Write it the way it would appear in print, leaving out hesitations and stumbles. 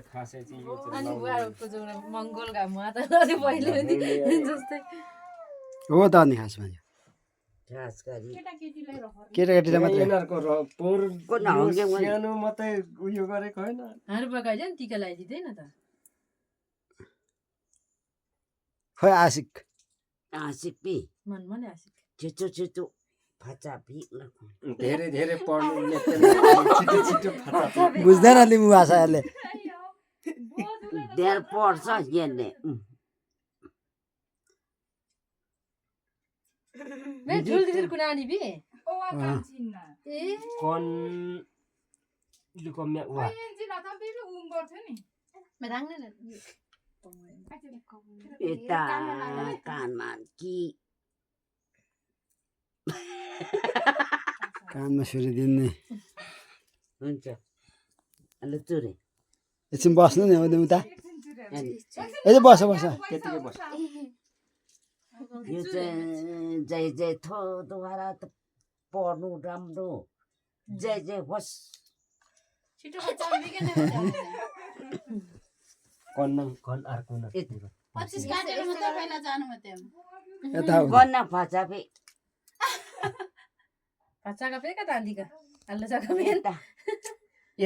खासै चाहिँ यो अनि चाहिँ बुवाको जुन मङ्गल घाममा त अलि पहिले पनि जस्तै हो त अनि खासमा यो खास गरी केटाकेटीलाई मात्रै यिनीहरूको पोहोर को नहुँगे मैले। सानो मात्रै उयो गरेको होइन हार पकाइज नि टिका लगाइदिँदैन त खै आशिक आशिक पि मनमा नि आशिक छिटो छिटो फाचा पि धेरै धेरै पढ्नु छिटो छिटो फाटा बुझ्दैन लिम्बू भाषाहरूले धेर पढ्छ यसले मे ठुल्दिरको नानी बि ए कन लुकम्या वा राङ्ने न यता कानमा कि कानमा सुरी दिने हुन्छ अन्त चुरे एकछिन बस्नु नि अब उता यतै बस बस त्यतिकै बस यो चाहिँ जय जय थो द्वारा त पढ्नु राम्रो जय जय होस् कन अर्को न यता गन्ना फाचा पि भाचाका पे का दान्दीका हल्लो सका मेन यता